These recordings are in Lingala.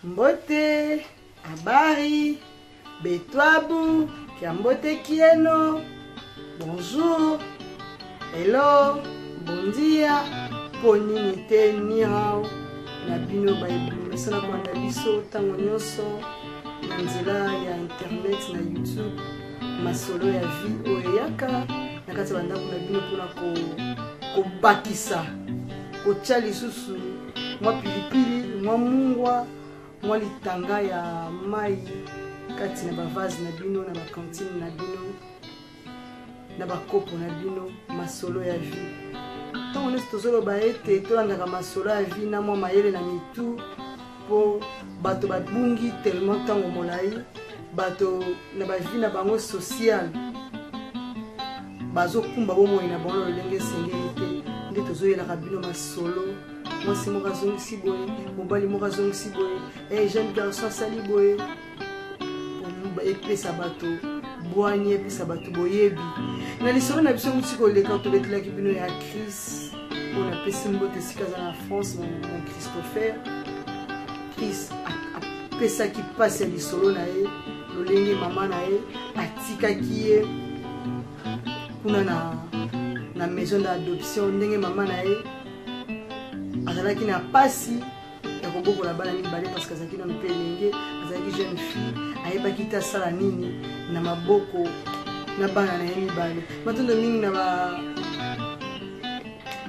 Mbote, habari, betwabu, kiambote kieno, bonjour, hello, bon dia, ponini te ni hao, na bino baibu, mesana kwa ndabiso, tango nyoso, na nzela ya internet na YouTube, masolo ya vi oyaka, na kati banda kuna bino kuna ko bakisa, ko chali susu, mwa pilipili, mwa mungwa, mwa litanga ya mai kati na bavazi na bino na bakantine na bino na bakopo na bino masolo ya vi ntango nesi tozoloba ete tolandaka masolo ya vi na mwa mayele na mitu mpo bato babungi tellement ntango molai bato na bavi na bango social bazokumba bomoi na bango lolenge esengeli te nde tozoyelaka bino masolo mwasi moko azongisi boye mobali moko azongisi boye jeune garçon asali boye epesa bato bwani epesa bato boyebi na lisolo na biso nguti koleka tobetelaki bino ya Chris mpona apesi mbote esika aza na France na Christopher. Chris apesaki mpasi ya lisolo na ye lolenge mama na ye atikaki ye kuna na maison d'adoption ndenge mama na ye azalaki na pasi ya kobokola bana mibale parce que azalaki nano mpe elenge azalaki jeune fille ayebaki te asala nini na maboko na bana na ye mibale matondo mingi na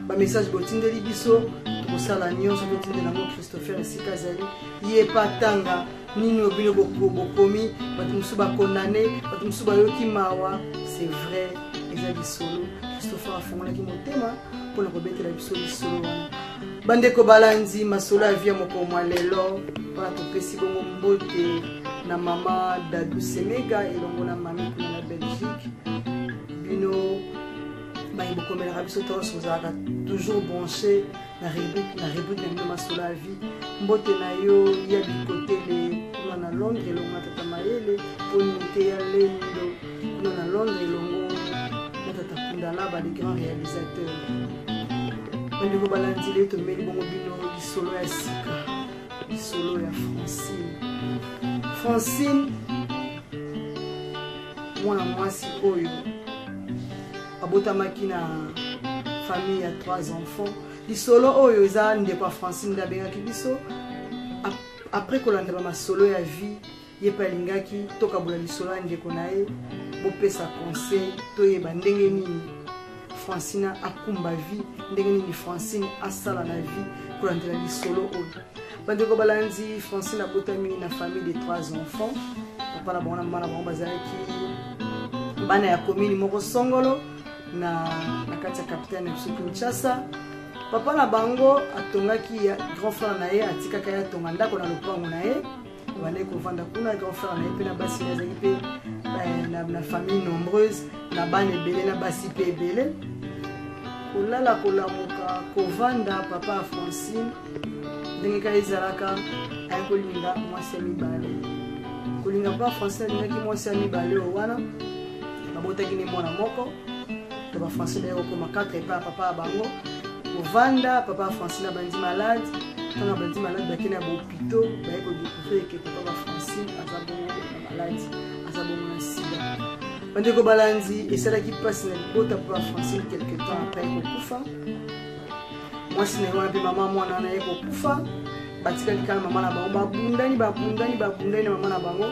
bamessage botindeli biso tokosala nyonso totindela yango Christopher esika azali ye pa tanga nini obino bokomi bato mosusu bakondane bato mosusu bayoki mawa c'est vrai eza lisolo Christopher afungolaki motema mpona kobetela biso lisolo wana bandeko balanzi masolo ya via moko mwa lelo mpona topesi bongo mbote na mama Dadou Semega elongo na mami kuna na Belgique bino bayi bokomelaka biso toso ozalaka toujours branché na rubrique na bino masolo ya vie mbote na yo ya bikotele kuna na Londres elongo na tata mayele ponite ya lendo kuna na Londres elongo na tata kundala ba les grands réalisateurs bandeko balanzile tomeli bongo bino lisolo ya sika lisolo ya Francine mwana mwasi oyo abotamaki na famille ya 3 enfants lisolo oyo eza ndeko ya Francine nde abengaki biso après kolandela masolo ya vie ye mpe alingaki tokabola lisolo ya ndeko na ye bopesa conseil toyeba ndenge nini Francine akumba vie ndenge nini Francine asala na vie kolandela lisolo oyo bandeko balanzi Francine abotami na famille de 3 enfants papa na bango na mama na bango bazalaki bana ya commune moko songolo na kati ya capitaine ya Kinshasa papa na bango atongaki ya grand frère na ye atikaka ye atonga ndako na lopango na ye bande kovanda kuna grand frère na ye mpe na basi azalaki mpe na famille nombreuse na bana ebele na basi mpe ebele kolala kolamuka kovanda papa ya Francine ndenge kaka ezalaka ayekolinga mwasi ya mibale kolinga papa Francine alingaki mwasi ya mibale oyo wana babotaki ne mwana moko to ba Francine ayo koma 4 epa papa bango kovanda papa Francine abandi malade tanga bandi malade bakina ba hôpital bayeko découvrir que papa Francine aza bongo na malade aza bongo na sida bandeko balanzi esalaki pasi na libota papa Francine quelque temps après kokufa mwasi na wana mpe mama mwana na ye kokufa batikali kaka mama na bango babundani na mama na bango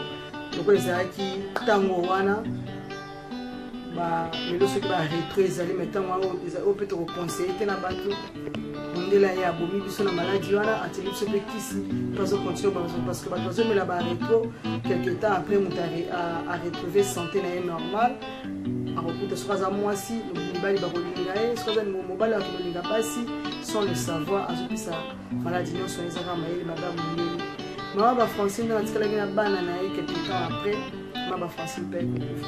loko ezalaki ntango wana lelo soki baretro ezali me ntango wana oyo mpe tokoconseille te na bato mondela ye abomi biso na maladi wana ateli biso mpe kisi mpe azocontinue parce que bato bazomela baretro quelque temps après moto aretrouve santé na ye normal akokuta soki aza mwasi mibali bakolinga ye soki aza mobali akolinga basi sans le savoir azopesa maladi nyonso ezaka mayele mabe ya mondeli mama ba Francine nde atikalaki na bana na ye quelque temps après mama ba Francine mpe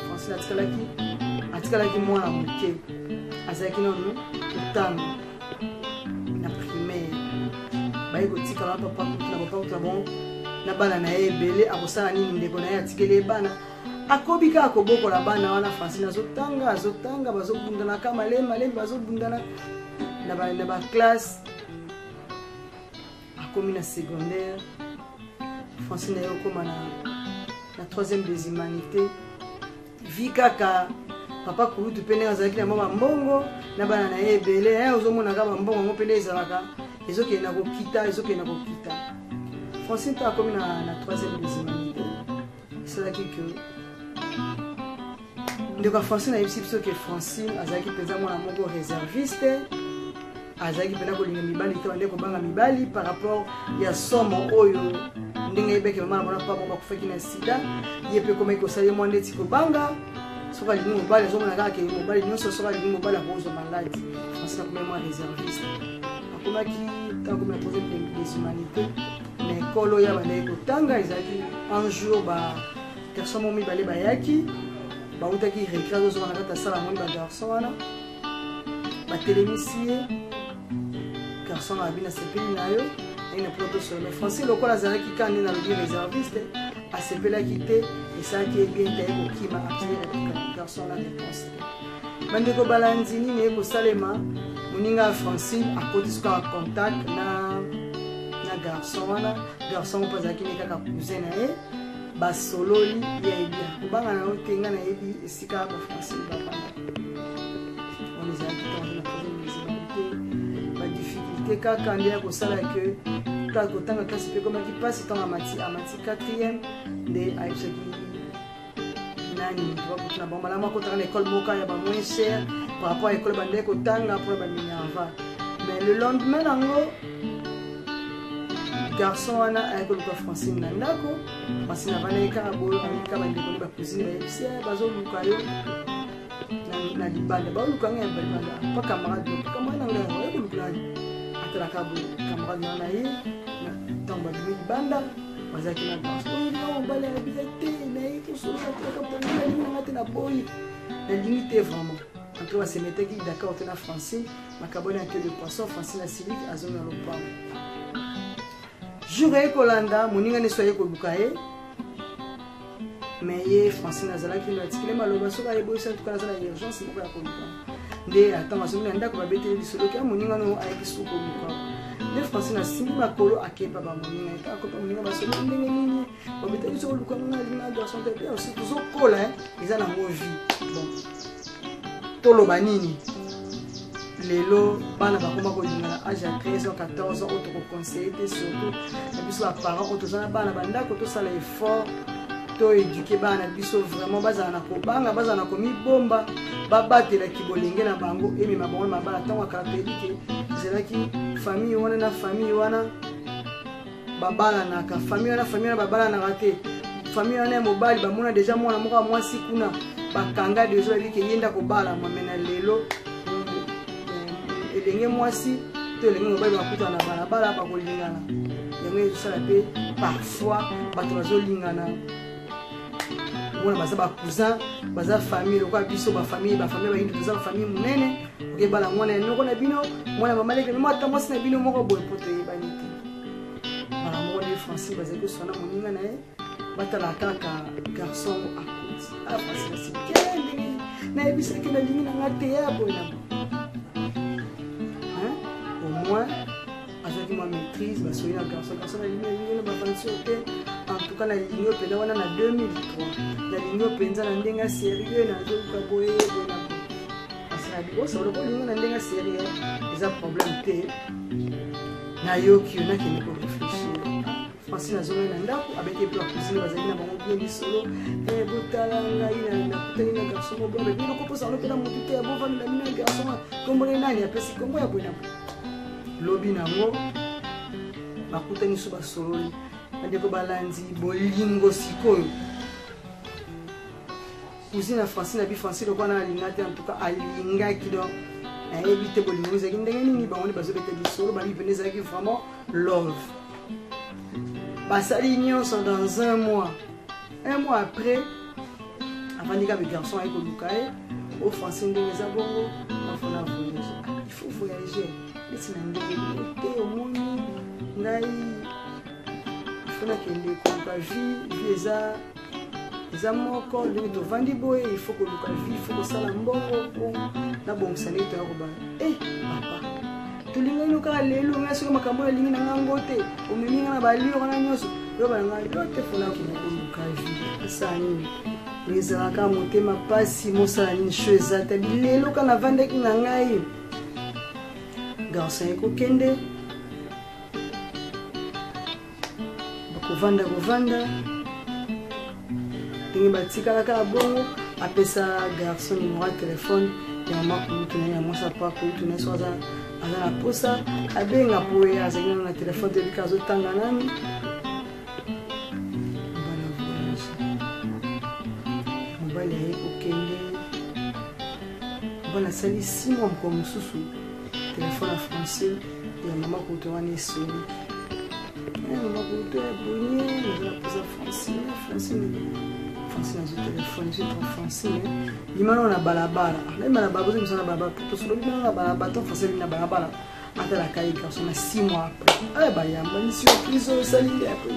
Francine atikalaki mwana moke azalaki nano kotango na primaire baye kotikala na papa kutu na bango na bana na ye ebele akosala nini ndeko na ye atikeli bana akobi kaka kobokola bana wana Francine azotanga bazobundana ka malembe bazobundana na baklasse akomi na secondaire Francine est comme la troisième des humanités. Vikaka, papa Koulou, tu peux aller à maman Mbongo, Nabana na Belé, Ozomona Mbongo, mon pélé Zaraka, et autres qui n'ont pas quitté, et autres qui n'ont pas quitté. Francine est comme la troisième des humanités. C'est là que. Donc, Francine a eu que Francine, Azaki Pesa, mon amour réserviste. Azaki Pena Kolinga Mibali, Tawande Kobanga Mibali, par rapport à Somo Oyo, Ndenge Maman, mon papa, mon papa, qui n'a sida, il peut comme que ça y est, mon éthique Banga, soit les mobile, les hommes là qui mobile, nous ce sera les mobile à cause de maladie. Francine a comme moi réserviste. Akoma qui, tant que ma posé des humanités, mais Kolo ya Bane Kotanga, Izaki, un jour, garçon mon Mibali Bayaki. Bautaki récré aux gens à sala mon garçon là ba télémissier garçon a bien CP nayo et une proto sur le français local azala qui quand na le réserviste a CP là quitté et ça qui est bien taillé qui m'a attiré garçon là réponse bande ko balanzini ne ko salema muninga Francine a côté en contact na garçon là garçon pas akini kaka cousin na basololi ya ebia kubanga na otenga na ebi esika ba Francine bapanda on les a quittés dans la difficulté kaka ndia ko sala que ta ko tanga classe pe comme qui passe dans amati 4e de aïcha qui nani va ko na bomba la mako tanga école moka ya ba moins cher par rapport à école bande ko tanga pour ba minerva mais le lendemain nango garçon wana ayeko luka Francine na ndako Francine avana eka aboyo amika bandeko ba cousine ba yebisi bazo luka yo na libanda ba luka ngaya balibanda pa camarade na ngaya ayeko luka atala kabo camarade na ye dans ba libanda bazaki na garçon yo bale ya bilete na yeko solo ka pona ni ngate na boy na limite vraiment en tout cas c'est mettre qui d'accord na Francine makabona un peu de poisson Francine na civique azona lopa Juré Kolanda, moninga ne soye kolukaye. Mais ye Francine azala ki natikile maloba soka yebo isa tukana zala urgence moko ya koluka. Nde atanga somi nda ko babeteli bisolo ke moninga no ayiki suko koluka. Nde Francine asimi makolo akepa ba moninga eta ko pa moninga basolo ndenge nini. Babeteli so koluka na garçon te pe aussi toujours kola eza na mo vie. Bon. Tolo banini. Lelo bana bakoma ko dinga âge à 13 ans 14 ans auto conseiller surtout na biso ba parents auto zana bana banda ko to sala effort to éduquer bana biso vraiment bazana ko banga bazana ko mi bomba babatela ki bolinge na bango emi mabongo mabala tango caractéristique zelaki famille wana na famille wana babala na ka famille wana babala na raté famille wana mobali ba mona déjà mwana moka mwasi kuna bakanga déjà biki yenda ko bala mwamena lelo elenge mwasi to elenge mobali bakuta na balabala bakolingana yango ezosala mpe parfois bato bazolingana mona baza bacousin baza famille lokola biso bafamille bayindi toza bafamille monene okebala mwana ya noko na bino mwana mamaleke memo ata mwasi na bino moko boye po toyebani te bala moko nde Francine bazali koswana moninga na ye batala kaka garçon akuti Francine asike ndenge nayebisaki nalingi nanga te ya boye na boye moi, avec ma maîtrise, je suis un garçon la ligne en tout cas la ligne au en 2003. La ligne au Penza n'a sérieux, n'a pas boé, parce que la ça le bon n'a sérieux. Les problèmes n'a yo qui n'a qui ne peut réfléchir. Francine a zoné n'andako avec les plans cuisine bazali na bango bien solo et botalanga ina kutana na garçon bon mais bien ko posa lokela motuté ya bon vanda na garçon comme les nani apesi comme ya bona lobi nango bakutani so basololi bandeko balanzi bolingo sikoyo cousine na Francine na bi Francine ko na alingate en tout cas alingaki donc éviter bolingo zaki ndenge nini bango bazobeta bisolo bali venez zaki vraiment love basali nyonso dans un mois après avant de que garçon aille kolukaye au Francine ndenge za bongo afona voyage il faut voyager c'est un ndenge au monde ngai fona kende koluka vie eza moko ndenge tovandi boye il faut koluka vie il faut kosala mbongo po na bongisa ndenge toya koba papa tulinga ino kaka lelo nga soki makambo na lingi na nga ngote omeminga na balio kana nyonso yo balanga yote fona koluka vie asa nini ezalaka motema pasi mosala nini sho eza ta bilelo kana navandaki na ngai garçon ekokende bakovanda ndenge batikalaka bongo apesa garçon numéro ya telefone ya mama kulutu na ye ya mwasa pa kulutu na ye so aza na posa abenga po ye azalaki na telefone tebika azotanga nani bana voyage mobali aye kokende bana asali 6 mois mokolo mosusu telefone ya francine ya mama kulutu wana esoni mama kulutu ya bonye naza na posa francine nazo telefone je suis Francine limano na balabala même na babozo misana balabala to solo limano na balabala to Francine na balabala ata la kai garçon na 6 mois après ba yamba ni surprise au salinde après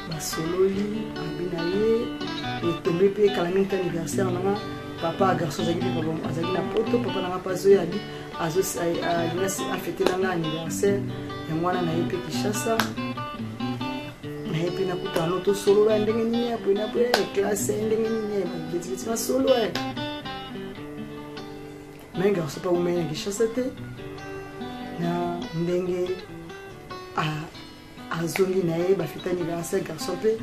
ba sololi abinaye et tomber pe calamité anniversaire na papa garçon zaki pe bon azaki na poto papa na pas zo yadi azo a fêter na anniversaire ya mwana na yepe Kishasa et puis nakuta anoto solo la ndenge nini hapo inapo classe ndenge nini beti na solo menga usipa umenya Kishasa te na ndenge azongi na ye bafita anniversaire garçon pe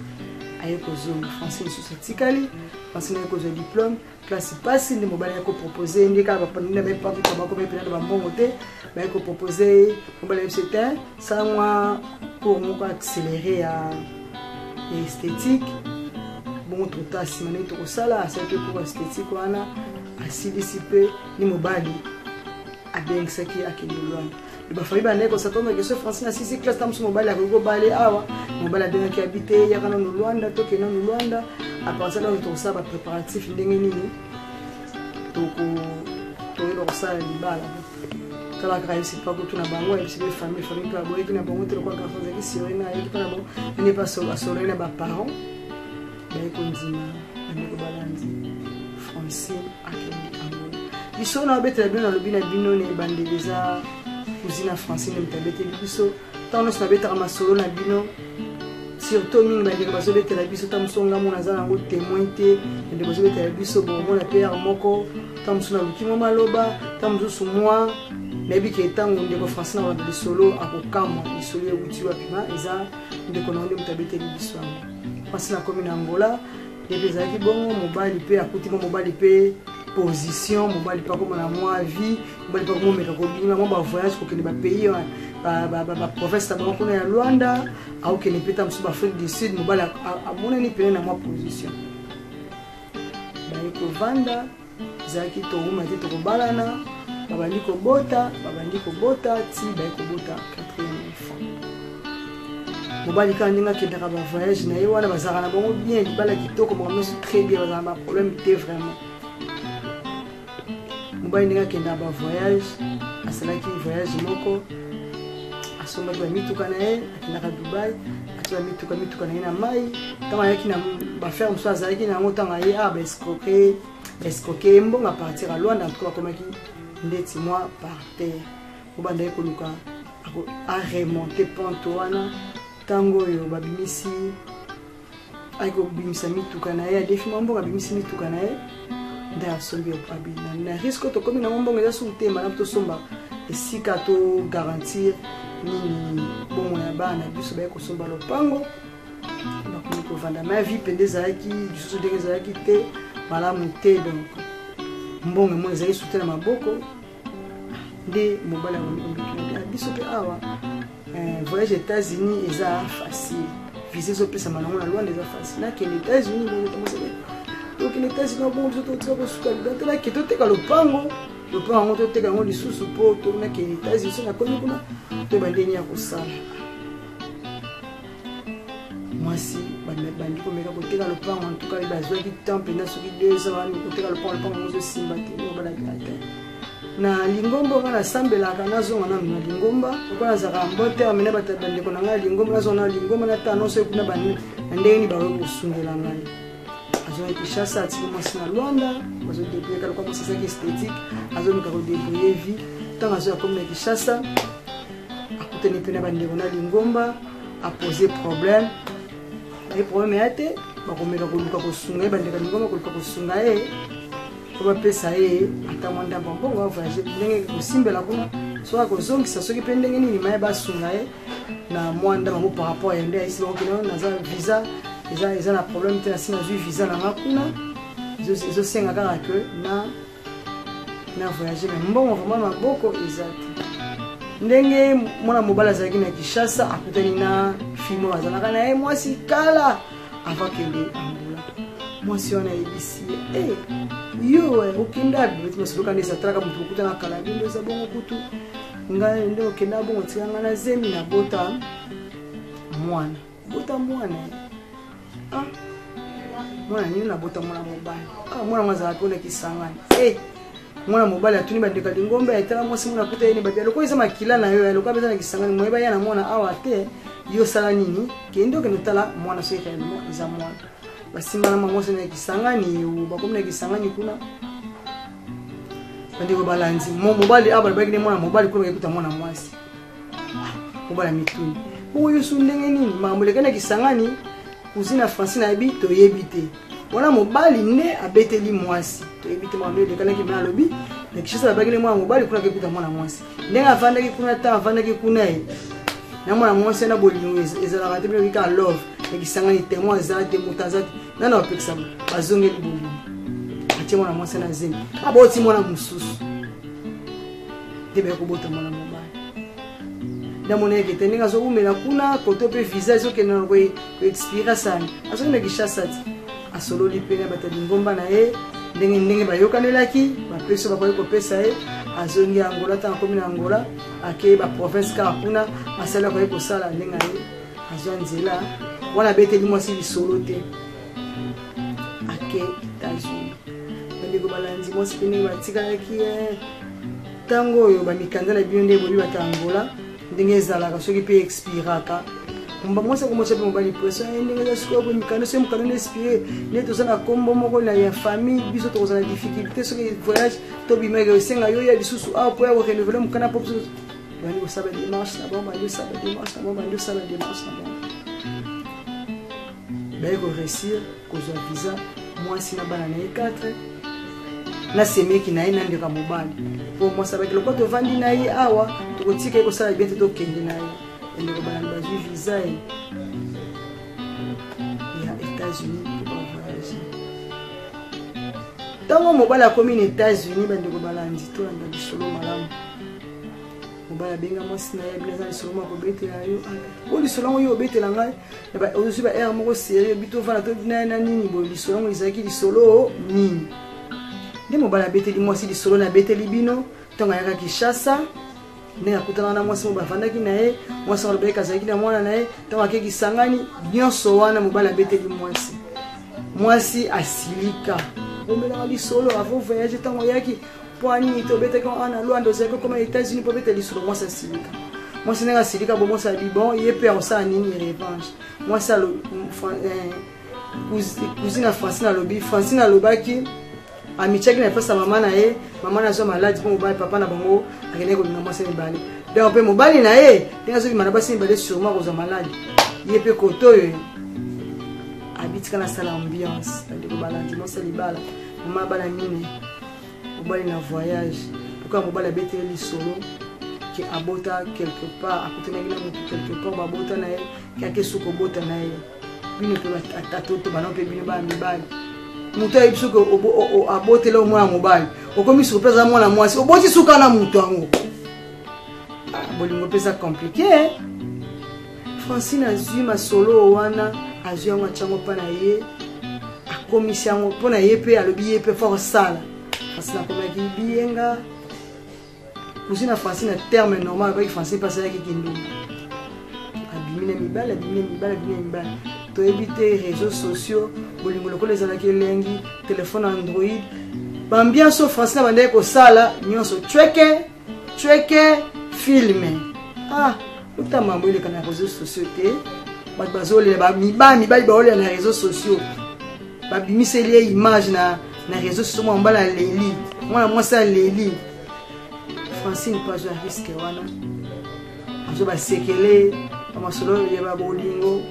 aye kozonga Francine susatikali Francine aye kozwa diplôme classe pasi ndi mobali yako proposer ndika bapandina ba pa ko ba pena ba mbongo te ba ko proposer mobali c'était ça moi pour moi accélérer à esthétique bon tout à simane to sala ça peut pour esthétique wana asilisi pe ni mobali abeng saki akililwana ba famille ba ndeko satomba que ce Francine assisi classe tam mobali akoko bale awa mobali abeng ki habiter ya kana no Rwanda to ke no Rwanda à partir de là on ça ba préparatif ndenge nini toko to ilo sala libala kala kaisi pa kutu na bango et puis famille ka boye kina bango te ko ka faza ki sirena et pa bon n'est pas sorena ba parents ba konzima ane ko balandi Francine akeni biso na bete bien na lobina bino ne bandeleza cousine Francine mtabete biso tant na bete ka masolo na bino surtout mingi ba bazo bete la biso tamsonga mona za nango témoin te de bazo bete la biso bon mona père moko tamsuna lukimo maloba tamzusu moi nebi ke tango ndeko Francine na ba solo akokama isolo ya uti wa pima eza ndeko na ndeko mtabete biso Francine na commune Angola depuis ki bongo mobali pe akuti mobali pe position mobali pa comme na moi vie mobali pa comme meka ko bima mo ba voyage ko ke ba pays ba province ta bango na Luanda au ke ne peta msuba Afrique du Sud mobali amona ni pe na moi position ba ko vanda zaki to uma ti to balana babandi ko bota ti ba ko bota 4e enfant mobali ka ndinga ke ndaka ba voyage na ye wana bazaka na bongo bien libala kitoko bongo c'est très bien bazaka ba problème te vraiment mobali ndinga ke ndaka ba voyage asalaki voyage moko asomba ba mituka na ye akindaka Dubai atwa mituka na ye na mai tama yaki na ba faire mso azalaki na ngotanga ye ba escroquer mbonga partir à Luanda en tout cas comme qui ndeti moi par terre obanda ko luka a remonter pontoana tango yo babimisi aiko bimisa mituka na ye defi mbonga bimisi mituka na ye nda sombi opabina na risque to comme na mbonga ya sunte mana to somba esika to garantir ni bon ya bana biso ba ko somba lopango ba ko vanda ma vie pendeza yaki biso dengeza yaki te malamu te donc mbongo mo ezali soute na maboko nde mobala wa biso pe awa voyage aux États-Unis eza facile visa zo pesa manango na Luanda eza facile na ke États-Unis mo to donc les États-Unis bon zo to tsako suka donc la ke to teka lopango to teka ngo lisusu po to na ke États-Unis na komi kuna to bandeni ya kosala moi si bandi ko meka ko teka lopango en tout cas bazwa ki temps pendant soki 2 ans ni ko teka lopango zo simba te no bala gata na lingombo ngana sambelaka nazonga na lingomba ko nazaka mbote amene batabande ko nanga lingomba nazona lingomba na tano so kuna bani ndeni bawe kusungela ngai azongi Kinshasa atiki mwasi na Luanda bazodébrouiller kala kwa mwasi saki esthétique azongi kodébrouiller vie tant azo akomi na Kinshasa akutani pena bandeko na Lingomba a posé problème et problème ate bakomeka koluka kosunga bandeko Lingomba koluka kosunga ko bapesa ata mwanda mbongo va voyager ndenge kosimbela kuna soka kozongisa soki pe ndenge nini maye basunga na mwanda bango par rapport à yende ici donc naza visa eza na problème te asina zui visa na makuna zo senga kaka que na voyager mais mbongo vraiment maboko ezati ndenge mwana mobala azalaki na Kinshasa akutani na fimo bazalaka na mwasi kala avakende Angola mwasi wana ebisi yo okenda bitu masoloka ndesa traka mutu okutana kala bindo za bongo kutu nga ndo okenda bongo tikanga na zemi na bota mwana mwana nini na bota mwana mobali mwana mwaza pona kisangani mwana mobali atuni bandeka Lingomba etala mwasi mwana kuta yene babia loko isa makila na yo loko abeza na kisangani mweba yana mwana awa te yo sala nini kendo kenotala mwana soka yemo iza mwana basimba na mwasi na kisangani yo bakomna kisangani kuna bandeko balanzi mobali abali bakine mwana mobali kuna ekuta mwana mwasi mobali mituni oyo sundenge nini mamulekana kisangani kuzina Francine abi to yebite wana mobali ne abeteli mwasi to yebite mamule lekana ki na lobi na Kinshasa bakine mwana mobali kuna kekuta mwana mwasi ndenga avandaki kuna ta avandaki kuna na mwana mwasi na bolingo ezala katebe bika love na kisangani témoin zate mutazate nana opekisa bazongeli bolingo atie mwana mwasi na zemi aboti mwana mususu debe kobota mwana mobali na mona ekete ndenge azobumela kuna koto pe visa ezokende ko expira sana azokende Kinshasa asololi pena bata Lingomba na ndenge bayokanelaki bapeso bakoki kopesa azongi Angola ta akomi na Angola ake ba province ka kuna asala koki kosala ndenge azwa nzela wana beteli mwasi lisolo te ake États-Unis bandeko balanzi mwasi pene batikalaki tango oyo bamikanda na bino nde boli bata Angola ndenge ezalaka soki pe expiraka mwasi akomosa pe mobali pression ndenge za sikoyo bamikanda soki mokanda na expire nde toza na kombo moko na ya famille biso tokozala na difficulté soki voyage tobimaka esenga yo ya lisusu awa po ya korenouveler mokanda po biso bandi kosala démarche na bango bandi osala démarche na bango bandi osala démarche na bango baye koresir kozwa visa mwasi na bana na ye 4 na semeki na ye na ndeka mobali po mwasi abaki loko tovandi na ye awa tokotika ye kosala bien te tokende na ye endeko bana bazwi visa ya États-Unis po bavoyage ntango mobali akomi na États-Unis bandeko balandi tolanda lisolo malamu mobali abenga mwasi na ye bileza lisolo moko obetela yo o lisolo yango yo obetela ngai ozwi ba aire moko serie bito vana todina na nini bo lisolo yango ezalaki lisolo nini nde mobali abeteli mwasi lisolo na abeteli bino ntango ayaka Kinshasa ndenge akutana na mwasi mo bavandaki na ye mwasi alobeki azalaki na mwana na ye ntango akeki Kisangani nyonso wana mobali abeteli mwasi asilika omelanga lisolo avo voyage ntango oyaki po anini tobetaki ana Luanda ozalaki koma États-Unis po obeta lisolo mwasi asilika mwasi ndenge asilika bo mwasi ali bon ye mpe akosala nini revanche mwasi cousine Francine alobi Francine alobaki amichaki na pesa mama na ye mama na zo maladi po mobali papa na bango akende ko mwasi mibale donc pe mobali na ye ndenge azoki mana basi mibale sûrement kozwa maladi ye pe kotoyo abitika na sala ambiance ndeko balandi mwasi libala mama bana mine mobali na voyage pourquoi mobali abeteli lisolo ki abota quelque part akutenaki na mutu quelque part babota na ye ki akesuka obota na ye bino to atatoto bana mpe bino bana mibali mutu ayebi soki abotela omwana mobali okomi surprise mwana mwasi oboti suka na mutu yango bolingo mpe eza compliqué Francine azwi masolo wana azwi yango atyango mpa na ye akomisi yango mpo na ye mpe alobi ye mpe fort sala Francine akomaki biyenga kusi na Francine na terme normal akoki Francine mpe asalaki kindumba abimi na mibale toyebi te réseaux sociaux bolingo lokola ezalaki elengi telefone Android bambianso Francine bandeki kosala nyonso tweke filme uta mambo eleka na réseaux sociaux te bato bazolela mibali baolela na réseaux sociaux babimiseli image na réseaux sociaux moi mbala leli moi ça leli Francine pas un risque wana azo ba sekele amasolo yeba bolingo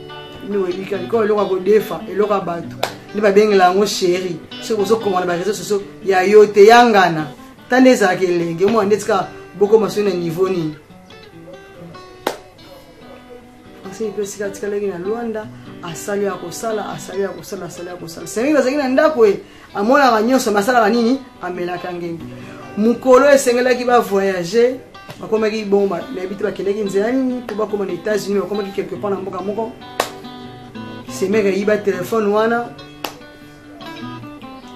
ni welika ko eloka bodefa eloka bato ni babengela ngo chéri so bozo komana ba réseaux sociaux ya yote yangana tandeza kelenge mo ndetika boko masona niveau ni Francine peut sika tikalegi na Luanda asali ya kosala sengi bazaki na ndako amona banyoso masala banini amelaka ngenge mukolo esengelaki ba voyager bakomaki bomba na biti bakendeki nzela nini to bakoma na États-Unis bakomaki quelque part na mboka moko semeka yiba telefone wana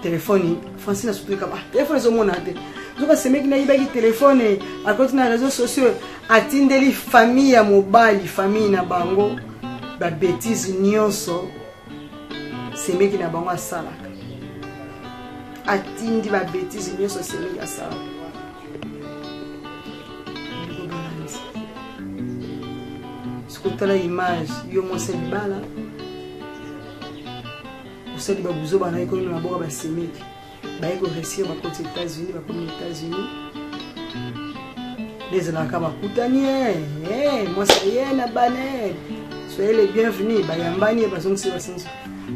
telefone Francine asupika ba telefone zo mona te zoka semeki na yibaki telefone akoti na réseaux sociaux atindeli famille ya mobali famille na bango ba bêtise nyonso semeki na bango asalaka atindi ba bêtise nyonso semeki asalaka sikotala image yo mwase libala osali babuzo bana ekoli na boka ba semeki baiko réussir bakoti États-Unis bakomi États-Unis nezalaka bakutani mwase ye na bane soyez les bienvenus bayambani bazongisi basinzo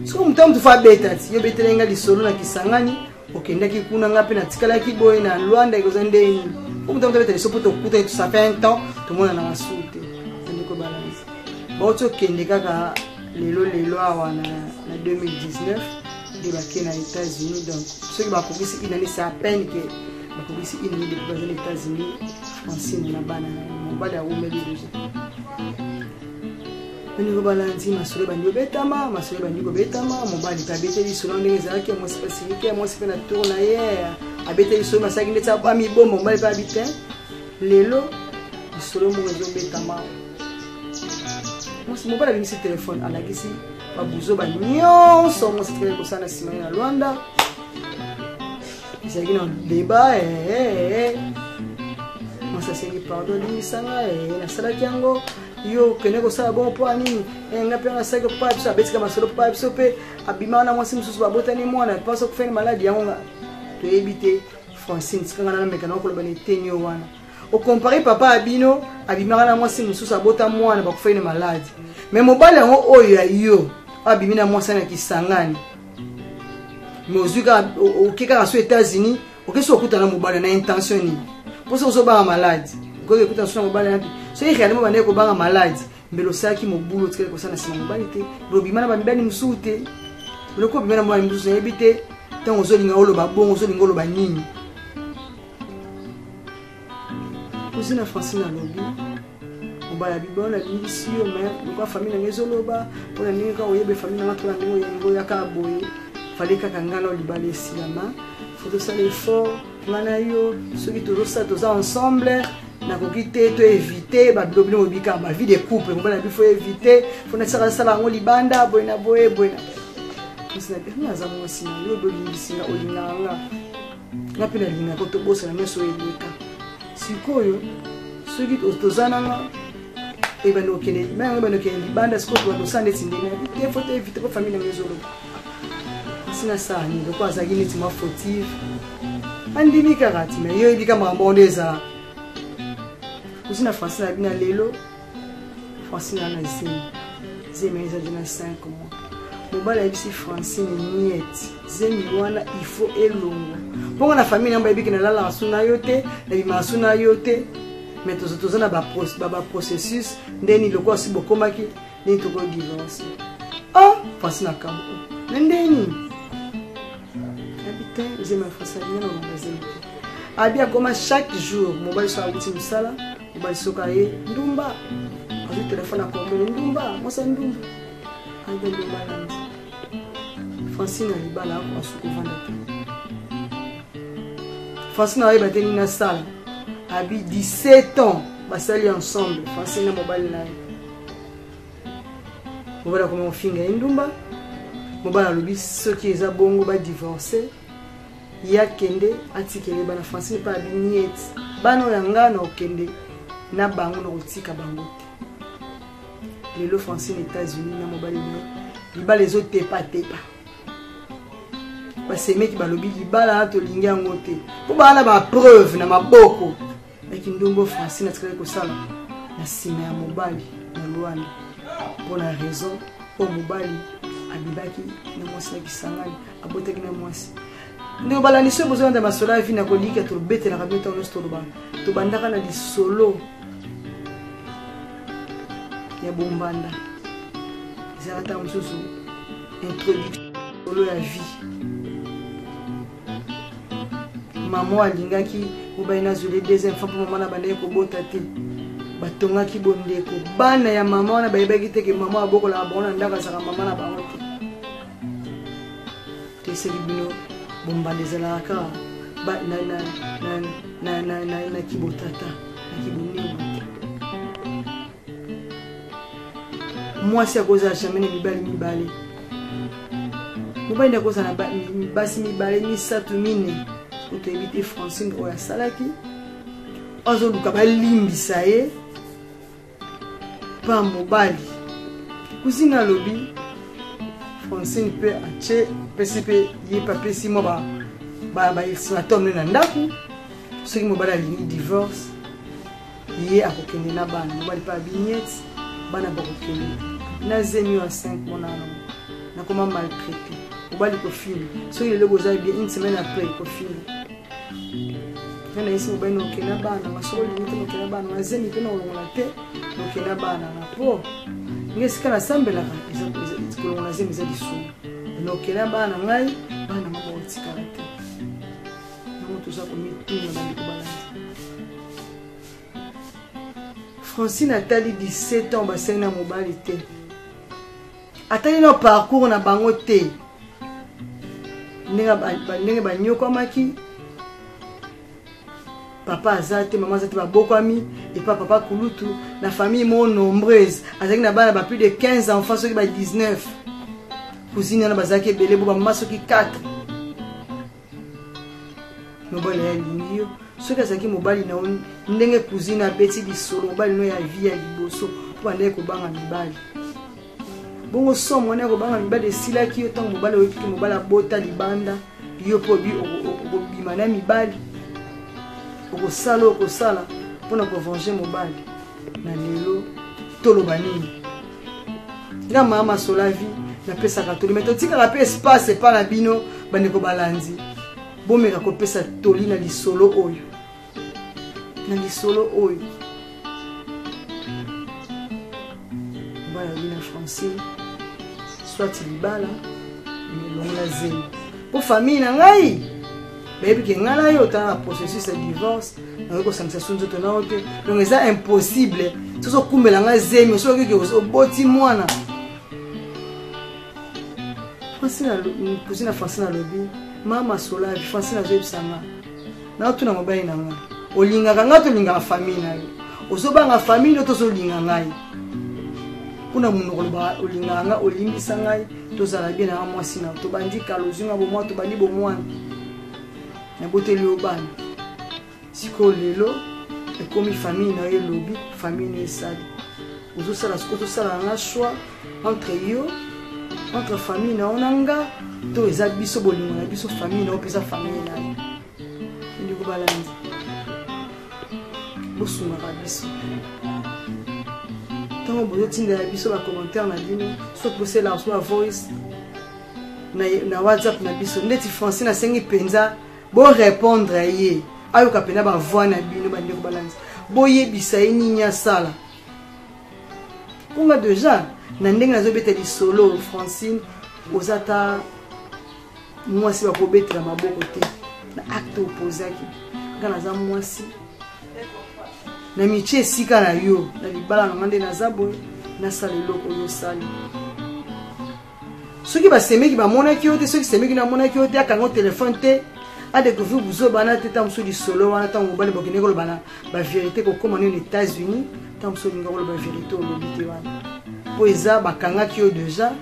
so mutamtu fa betati yo betelenga lisolo na kisangani okendaki kuna ngapi na tikalaki boye na Luanda ikozandeni mutamtu betali so poto kuta tout ça fait un temps tout monde na masute ndiko balance baoto kende kaka lelo awa na 2019 de bakena na États-Unis donc ceux qui bakobisi inani c'est à peine que bakobisi inani de baser les États-Unis Francine na bana mobali ya umeli déjà Niko balanzi masole banyo betama masole banyo betama mobali kabete lisolo ndenge zaki mo spécifique mo sipe na tour na ye abete lisolo masaki ndetsa ba mi bombo mobali pa bitin lelo lisolo mo zo betama mo si mobali bimisi téléphone alakisi babuzo banyo so mo sipe ko sana sima na Luanda isaki na débat mo sa sengi pardon ni sanga na sala kyango yo keneko sala bon po ani ngapi na sako pa biso abetika masolo pa biso pe abimana mwasi mususu babotani mwana paso kufanya maladi yango to ebite Francine sikanga na mekana ko lobane tenyo wana o comparer papa abino abimana na mwasi mususu abota mwana bakufanya maladi mais mobali yango oyo ya yo abimina mwasi na kisangani mozuka okeka so États-Unis okeso okutana mobali na intention ni poso ozoba maladi ko ekutana so mobali na so il réellement bande ko banga malade mbelo saki mobulo tikele ko sana sima mobali te lobimana bambani musute loko bimana mwa mbuzo ebite tango zolinga oloba bongo zolinga oloba nini kozina Francine alobi obala bibona lisio mais ko famille ngezoloba pona ninga oyebe famille na tona ndingo yengo yakaboye fallait kakangana olibale siama faut ça l'effort ngana yo soki toza ensemble na kokite to éviter ba blobino mobika ma vie de couple mbona bi faut éviter faut na sala ngo libanda boyna boye kusina tena za mwasi na yo dolingisina olinganga ngapela linga ko to bosa na meso eleka sikoyo soki tozana nga ebano kene mais ebano kene libanda siko to sande tindina te faut éviter ko famille ngezolo sina sa ni ko azaki neti ma fautive andimi karati mais yo ebika mambondeza Kusina Francine abina lelo Francine na zimeza jina 5 mois mobala ibisi Francine niet zemi wana il faut elongo bongo na famille namba ibiki na lala asuna yote na bimasuna yote mais tozana ba processus ndeni lokwa sibokomaki ni toko divorce Francine akambo ndeni habite zema Francine na ngazeli abia koma chaque jour mobile so abuti musala balisoka ye ndumba azu telefone akomele ndumba mosa ndumba abe ndumba lanzi Francine alibala ako asuku vanda te Francine ayeba te nini nasala abi 17 ans basali ensemble Francine na mobali na ye mobali akoma ofinga ye ndumba mobali alobi soki eza bongo badivorce yakende atikele bana Francine pa abi nieti bana oyanga na okende na bango na kotika bango te lelo Francine États-Unis na mobali no libala ezotepa basemeki balobi libala tolingi yango te po bana ba preuve na maboko eki ndumbo Francine atikali kosala na nsima ya mobali na Luanda mpona raison po mobali abibaki na mwasi na kisangani abotaki na mwasi ndeko balaniso bozolanda masolo ya vi na kolika tobetelaka bino ntango nyonso toloba tobandaka na lisolo ya bombanda ezalaka ntango mosusu introduction solo ya vie mama alingaki mobali nazwile deuxième fois mpo mama na bandaki kobota te batongaki bondeko bana ya mama wana bayebaki te ke mama abokolaka bango na ndako azalaka mama na bango te teseli bino bombanda ezalaka na kibotata na kibonimo te mwasi akozala jamais na mibale mobali nde akozala na basi mibale misato mine otoyebi te Francine oyo asalaki azoluka balimbisa ye pa mobali kusina alobi Francine mpe atie pesi mpe ye mpe apesi mwa baexploiteur na ndako soki mobali alingi divorce ye akokende na bana mobali mpe abignete bana bakokende na zemi wa 5 monano nakoma maltraité mobali kofile soki lelo boza bien une semaine après kofile na isi mobali nokenda bana masolo limite nokenda bana mazemi mpe nakolongola te nokenda bana na po nge esika nasambelaka kolongola zemi eza lisumu nokenda bana ngai bana moko otikala te nango toza komituna bandeko balandi Francine atali 17 ans basali na mobali te atali na parcours na bango te ndenge banyokwamaki papa aza te mama aza te babokwami epa papa kulutu na famille mo nombreuse azalaki na bana ba plus de 15 enfants soki ba 19 cousine wana bazalaki ebele bo bamama soki 4 mobali alingi yo soki azalaki mobali na ndenge cousine abeti lisolo mobali no ya vie ya liboso mpo bandeki kobanga mibali bongo somo wana ya kobanga mibali esilaki yo ntango mobali oyokiki mobali abota libanda yo mpo okobima na mibali okosala mpona kovenger mobali na lelo toloba nini nga mama masolo ya vie napesaka toli me totikaka mpe espace epa na bino bandeko balandi bomeka kopesa toli na lisolo oyo bana bina Francine soit libala melongola zemi po famille na ngai bayebi ke ngai na yo otala na processus ya divorce nakoki kosangisa so nzoto nao te donc eza impossible tozokumbela ngai zemi osoki ke oboti mwana kusina Francine alobi mama solavi Francine azoyebisa nga naotuna mobali na nga olingaka nga tolingaka famille na yo ozobanga famille no tozolinga ngai kuna munoko koloba olingaka nga olimbisa ngai tozala bien na mwasi na tobandi kalozunga bomwa tobandi bomwana naboteli yo bana sikoyo lelo ekomi famille na yo elobi famille no esali ozosala nga choix entre famille na yo na nga to eza biso bolingo na biso famille na yo mpeza famille na yo ndiko balandi bosungaka biso ntango bozotindela biso bacommentaire na bino soit bosela so voice na whatsapp na biso ndeti Francine asengi mpenza borépondre ye ayoka mpena bavoi na bino bandeko balandi boyebisa ye nini asala mponga deja na ndenge nazobeta lisolo Francine oza ta mwasi bakobetela maboko te na acte opposaki nga naza mwasi na mitie esika na yo na libala na nga nde naza boye nasala eloko oyo osali soki basemeki bamonaki yo te soki semeki namonaki yo te akanga telefone te adécouvrir bozobana te ntango mosusu lisolo wana ntango mobali bokende koloba na bavérité kokóma nini États-Unis ntango mosusu olinga koloba vérité olobi te wana mpo eza bakangaki yo deja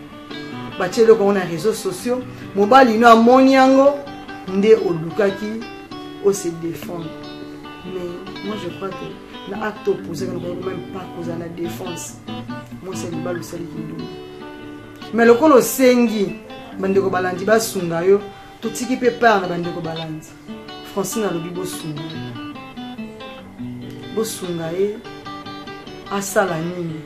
batie eloko yango na réseaux sociaux mobali no amoni yango nde olukaki ose défendre mais moi je crois que na acte opposé quand on même pas cause la défense moi c'est le balou sali kindu mais le kolo sengi bandeko balandi basunga yo totiki pe par na bandeko balanza Francine alobi bosunga ye asala nini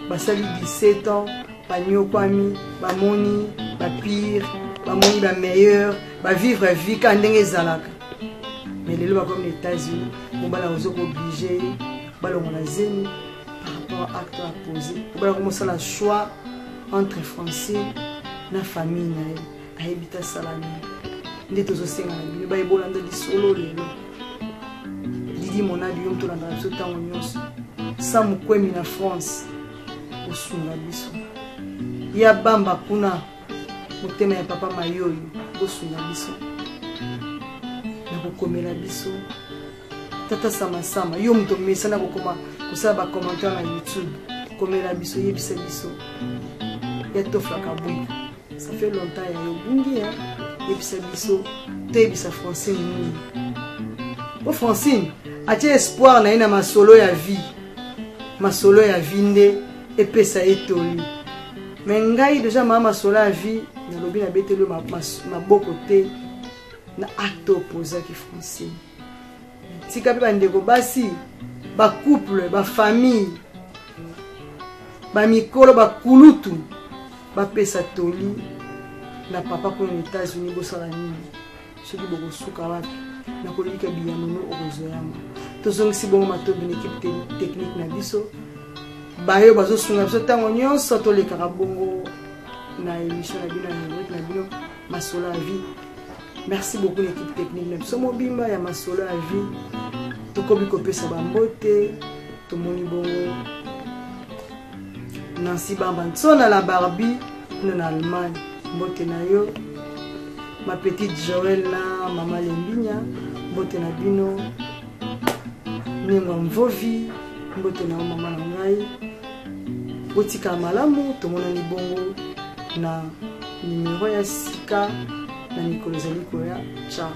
basali 17 ans banyokwami bamoni bapire bamoni bameilleur bavivre vie ka ndenge ezalaka mais lelo bakomi na États-Unis mobala ozoka obligé balongola zemi par rapport à acte à poser bala komosala choix entre Francine na famille na ye ayebita salami nde tozosenga na bino bayebolanda lisolo lelo Didi monadi yo mtolanda biso ntango nyonso sa mokwemi na France osunga biso ya bamba kuna motema ya papa mayoyo bosunga biso na kokomela biso tata sama yo moto mesana kokoma kosala bacommentaire na YouTube komela biso yebisa biso ya toflaka bwika ça fait longtemps ya yobungi yebisa biso toyebisa Francine nini po Francine atie espoir na ye na masolo ya vie nde epesa ye toli mais ngai déjà mama masolo ya vie nalobi na betelo maboko te na acte opposé ki Francine tika pe bandeko basi bacouple bafamille bamikolo bakulutu bapesa toli na papa pour les États-Unis bosala nini soki bokosuka wapi na kolika biyanono okozoyama tozongisi bongo matobi na équipe technique na biso bayo bazosunga biso ntango nyonso tolekaka bongo na émission na bino na rubrique na bino masolo ya vie. Merci beaucoup l'équipe technique na biso mobimba ya masolo ya vie tokobi kopesa bambote tomoni bongo Nancy Bamba nsona la Barbie na Allemagne mbote na yo ma petite Joël na mama Lembinya mbote na bino ninga mvovi mbote na mama na ngai botika malamu tomona ni bongo na numéro ya sika na Nicolas Zalikoya ciao.